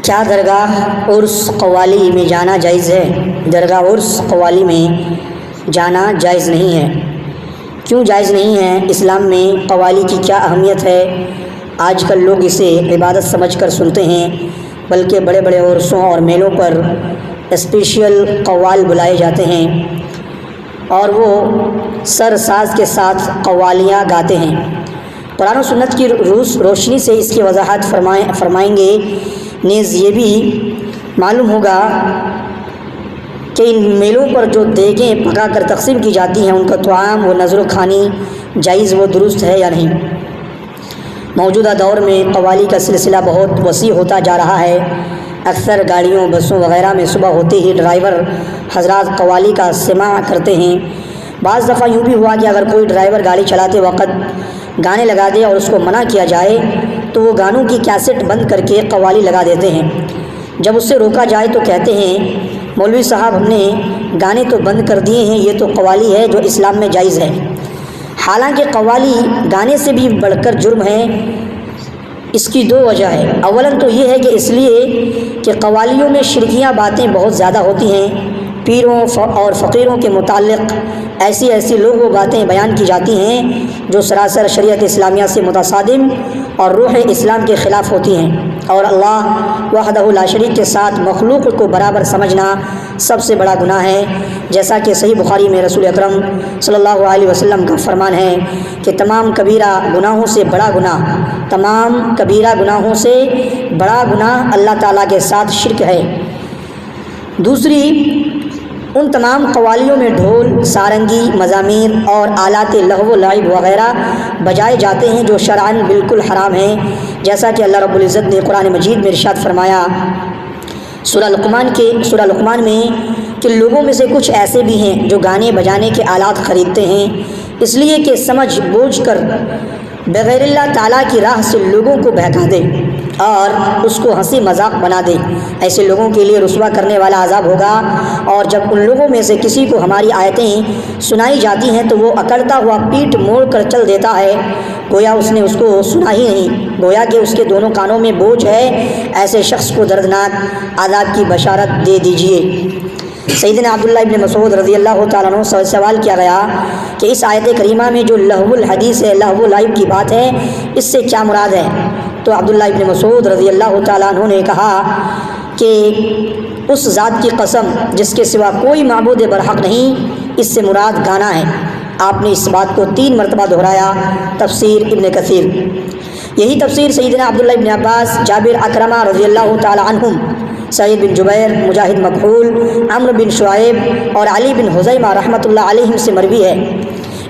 کیا درگاہ عرس قوالی میں جانا جائز ہے؟ درگاہ عرس قوالی میں جانا جائز نہیں ہے۔ کیوں جائز نہیں ہے؟ اسلام میں قوالی کی کیا اہمیت ہے؟ آج کل لوگ اسے عبادت سمجھ کر سنتے ہیں، بلکہ بڑے بڑے عرسوں اور میلوں پر اسپیشل قوال بلائے جاتے ہیں اور وہ سر ساز کے ساتھ قوالیاں گاتے ہیں۔ قرآن و سنت کی روشنی سے اس کی وضاحت فرمائیں گے۔ نیز یہ بھی معلوم ہوگا کہ ان میلوں پر جو دیگیں پکا کر تقسیم کی جاتی ہیں، ان کا طعام و نظر و خوانی جائز و درست ہے یا نہیں۔ موجودہ دور میں قوالی کا سلسلہ بہت وسیع ہوتا جا رہا ہے۔ اکثر گاڑیوں، بسوں وغیرہ میں صبح ہوتے ہی ڈرائیور حضرات قوالی کا سماع کرتے ہیں۔ بعض دفعہ یوں بھی ہوا کہ اگر کوئی ڈرائیور گاڑی چلاتے وقت گانے لگا دے اور اس کو منع کیا جائے تو وہ گانوں کی کیسٹ بند کر کے قوالی لگا دیتے ہیں۔ جب اس سے روکا جائے تو کہتے ہیں مولوی صاحب، ہم نے گانے تو بند کر دیے ہیں، یہ تو قوالی ہے جو اسلام میں جائز ہے۔ حالانکہ قوالی گانے سے بھی بڑھ کر جرم ہے۔ اس کی دو وجہ ہے۔ اولاً تو یہ ہے کہ اس لیے کہ قوالیوں میں شرکیاں باتیں بہت زیادہ ہوتی ہیں۔ پیروں اور فقیروں کے متعلق ایسی لوگ وہ باتیں بیان کی جاتی ہیں جو سراسر شریعت اسلامیہ سے متصادم اور روح اسلام کے خلاف ہوتی ہیں، اور اللہ وحدہ لا شریک کے ساتھ مخلوق کو برابر سمجھنا سب سے بڑا گناہ ہے، جیسا کہ صحیح بخاری میں رسول اکرم صلی اللہ علیہ وسلم کا فرمان ہے کہ تمام کبیرہ گناہوں سے بڑا گناہ اللہ تعالیٰ کے ساتھ شرک ہے۔ دوسری، ان تمام قوالیوں میں ڈھول، سارنگی، مزامیر اور آلات لہو و لعب وغیرہ بجائے جاتے ہیں جو شرعاً بالکل حرام ہیں، جیسا کہ اللہ رب العزت نے قرآن مجید میں ارشاد فرمایا سورہ لقمان میں کہ لوگوں میں سے کچھ ایسے بھی ہیں جو گانے بجانے کے آلات خریدتے ہیں اس لیے کہ سمجھ بوجھ کر بغیر اللہ تعالیٰ کی راہ سے لوگوں کو بہکا دے اور اس کو ہنسی مذاق بنا دے۔ ایسے لوگوں کے لیے رسوا کرنے والا عذاب ہوگا، اور جب ان لوگوں میں سے کسی کو ہماری آیتیں سنائی جاتی ہیں تو وہ اکڑتا ہوا پیٹھ موڑ کر چل دیتا ہے، گویا اس نے اس کو سنا ہی نہیں، گویا کہ اس کے دونوں کانوں میں بوجھ ہے۔ ایسے شخص کو دردناک عذاب کی بشارت دے دیجیے۔ سیدنا عبداللہ ابن مسعود رضی اللہ تعالیٰ عنہ سے سوال کیا گیا کہ اس آیت کریمہ میں جو لہو الحدیث ہے، لہو و لعب کی بات ہے، اس سے کیا مراد ہے؟ تو عبداللہ ابن مسعود رضی اللہ تعالیٰ عنہ نے کہا کہ اس ذات کی قسم جس کے سوا کوئی معبود برحق نہیں، اس سے مراد گانا ہے۔ آپ نے اس بات کو 3 مرتبہ دہرایا۔ تفسیر ابن کثیر۔ یہی تفسیر سیدنا عبداللہ ابن عباس، جابر اکرمہ رضی اللہ تعالیٰ عنہم، سعید بن جبیر، مجاہد مکحول، عمرو بن شعیب اور علی بن حذیمہ رحمۃ اللہ علیہم سے مروی ہے۔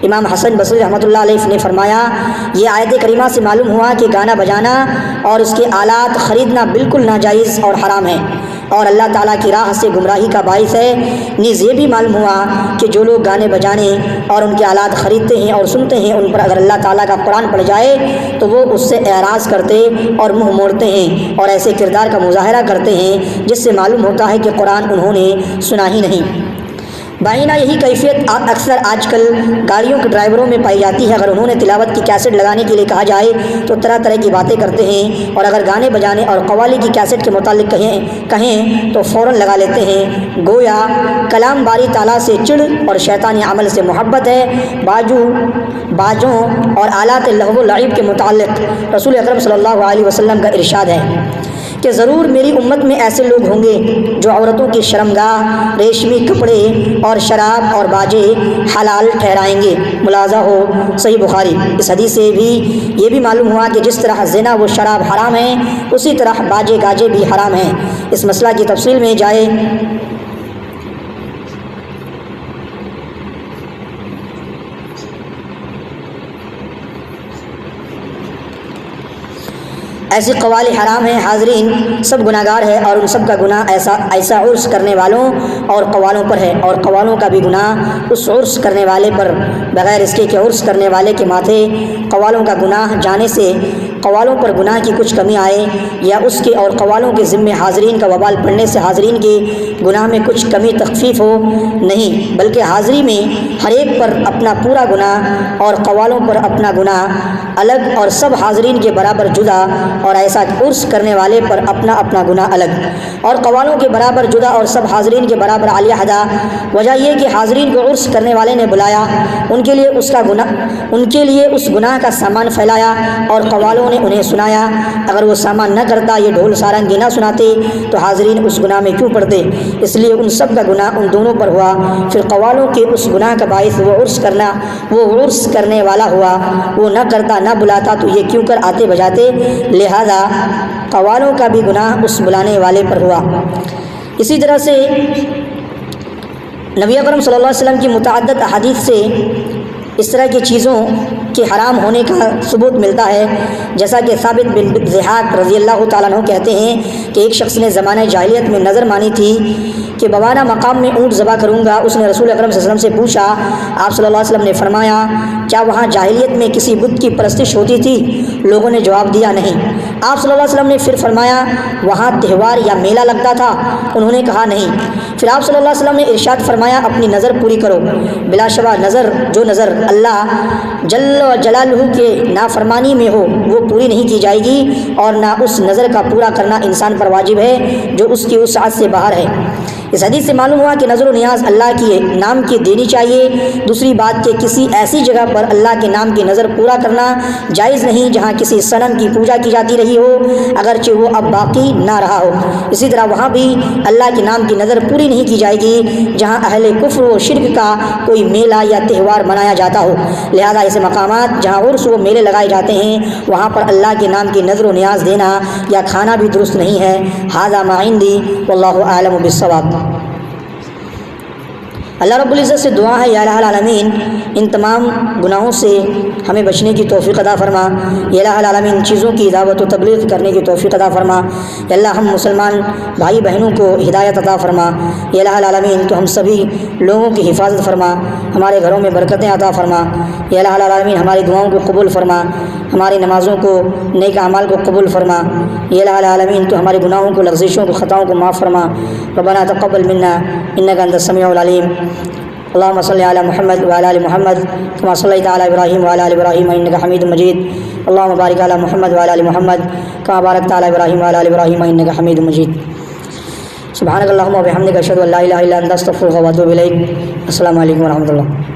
امام حسن بصری رحمۃ اللہ علیہ نے فرمایا یہ آیت کریمہ سے معلوم ہوا کہ گانا بجانا اور اس کے آلات خریدنا بالکل ناجائز اور حرام ہے اور اللہ تعالیٰ کی راہ سے گمراہی کا باعث ہے۔ نیز یہ بھی معلوم ہوا کہ جو لوگ گانے بجانے اور ان کے آلات خریدتے ہیں اور سنتے ہیں، ان پر اگر اللہ تعالیٰ کا قرآن پڑھ جائے تو وہ اس سے اعراض کرتے اور منہ موڑتے ہیں اور ایسے کردار کا مظاہرہ کرتے ہیں جس سے معلوم ہوتا ہے کہ قرآن انہوں نے سنا ہی نہیں۔ بائنہ یہی کیفیت اکثر آج کل گاڑیوں کے ڈرائیوروں میں پائی جاتی ہے۔ اگر انہوں نے تلاوت کی کیسٹ لگانے کے لیے کہا جائے تو طرح طرح کی باتیں کرتے ہیں، اور اگر گانے بجانے اور قوالی کی کیسٹ کے متعلق کہیں تو فوراً لگا لیتے ہیں، گویا کلام باری تعالیٰ سے چڑ اور شیطانی عمل سے محبت ہے۔ باجوں اور آلات لہو و لعب کے متعلق رسول اکرم صلی اللہ علیہ وسلم کا ارشاد ہے کہ ضرور میری امت میں ایسے لوگ ہوں گے جو عورتوں کی شرمگاہ، ریشمی کپڑے اور شراب اور باجے حلال ٹھہرائیں گے۔ ملاحظہ ہو صحیح بخاری۔ اس حدیث سے بھی یہ بھی معلوم ہوا کہ جس طرح زنا و شراب حرام ہیں، اسی طرح باجے گاجے بھی حرام ہیں۔ اس مسئلہ کی تفصیل میں جائے ایسی قوالی حرام ہیں۔ حاضرین، سب گناہ گار ہے اور ان سب کا گناہ ایسا عرس کرنے والوں اور قوالوں پر ہے، اور قوالوں کا بھی گناہ اس عرس کرنے والے پر، بغیر اس کے کہ عرس کرنے والے کے ماتھے قوالوں کا گناہ جانے سے قوالوں پر گناہ کی کچھ کمی آئے، یا اس کے اور قوالوں کے ذمے حاضرین کا وبال پڑنے سے حاضرین کے گناہ میں کچھ کمی تخفیف ہو، نہیں، بلکہ حاضری میں ہر ایک ایک پر اپنا پورا گناہ اور قوالوں پر اپنا گناہ الگ اور سب حاضرین کے برابر جدا، اور ایسا عرس کرنے والے پر اپنا اپنا گناہ الگ اور قوالوں کے برابر جدا اور سب حاضرین کے برابر علیحدہ۔ وجہ یہ کہ حاضرین کو عرس کرنے والے نے بلایا، ان کے لیے اس گناہ کا سامان پھیلایا، اور قوالوں نے انہیں سنایا۔ اگر وہ سامان نہ کرتا، یہ ڈھول سارنگی نہ سناتے، تو حاضرین اس گناہ میں کیوں پڑتے؟ اس لیے ان سب کا گناہ ان دونوں پر ہوا۔ پھر قوالوں کے اس گناہ کا باعث وہ عرس کرنے والا ہوا، وہ نہ کرتا نہ بلاتا تو یہ کیوں کر آتے بجاتے، لہذا قوالوں کا بھی گناہ اس بلانے والے پر ہوا۔ اسی طرح سے نبی اکرم صلی اللہ علیہ وسلم کی متعدد احادیث سے اس طرح کی چیزوں کے حرام ہونے کا ثبوت ملتا ہے، جیسا کہ ثابت بن ضحاک رضی اللہ تعالیٰ عنہ کہتے ہیں کہ ایک شخص نے زمانہ جاہلیت میں نظر مانی تھی کہ بوانا مقام میں اونٹ ذبح کروں گا۔ اس نے رسول اکرم صلی اللہ علیہ وسلم سے پوچھا، آپ صلی اللہ علیہ وسلم نے فرمایا، کیا وہاں جاہلیت میں کسی بت کی پرستش ہوتی تھی؟ لوگوں نے جواب دیا، نہیں۔ آپ صلی اللہ علیہ وسلم نے پھر فرمایا، وہاں تہوار یا میلہ لگتا تھا؟ انہوں نے کہا نہیں۔ پھر آپ صلی اللہ علیہ وسلم نے ارشاد فرمایا، اپنی نظر پوری کرو۔ بلا شبہ جو نظر اللہ جل جلالہ کے نافرمانی میں ہو وہ پوری نہیں کی جائے گی، اور نہ اس نظر کا پورا کرنا انسان پر واجب ہے جو اس کی وسعت سے باہر ہے۔ اس حدیث سے معلوم ہوا کہ نظر و نیاز اللہ کے نام کی دینی چاہیے۔ دوسری بات کہ کسی ایسی جگہ پر اللہ کے نام کی نظر پورا کرنا جائز نہیں جہاں کسی صنم کی پوجا کی جاتی رہی ہو، اگرچہ وہ اب باقی نہ رہا ہو۔ اسی طرح وہاں بھی اللہ کے نام کی نظر پوری نہیں کی جائے گی جہاں اہل کفر و شرک کا کوئی میلہ یا تہوار منایا جاتا ہو۔ لہذا ایسے مقامات جہاں عرس و میلے لگائے جاتے ہیں وہاں پر اللہ کے نام کی نظر و نیاز دینا یا کھانا بھی درست نہیں ہے۔ ھذا ما عندی واللہ اعلم بالصواب۔ اللہ رب العزت سے دعا ہے، یا الہ العالمین ان تمام گناہوں سے ہمیں بچنے کی توفیق عطا فرما۔ یا الہ العالمین چیزوں کی دعوت و تبلیغ کرنے کی توفیق عطا فرما۔ یا اللہ ہم مسلمان بھائی بہنوں کو ہدایت عطا فرما۔ یا الہ العالمین تو ہم سبھی لوگوں کی حفاظت فرما، ہمارے گھروں میں برکتیں عطا فرما۔ یا الہ العالمین ہماری دعاؤں کو قبول فرما، ہماری نمازوں کو، نیک اعمال کو قبول فرما۔ یا الہ العالمین تو ہمارے گناہوں کو، لغزشوں کو، خطاؤں کو معاف فرما۔ ربنا تقبل منا انک انت السمیع العلیم۔ اللهم صل على محمد وعلى ال محمد كما صليت على ابراهيم وعلى ال ابراهيم انك حميد مجيد۔ اللهم بارك على محمد وعلى ال محمد كما باركت على ابراهيم وعلى ال ابراهيم انك حميد مجيد۔ سبحانك اللهم وبحمدك اشهد ان لا اله الا انت استغفرك واتوب اليك۔ السلام علیکم ورحمۃ اللہ۔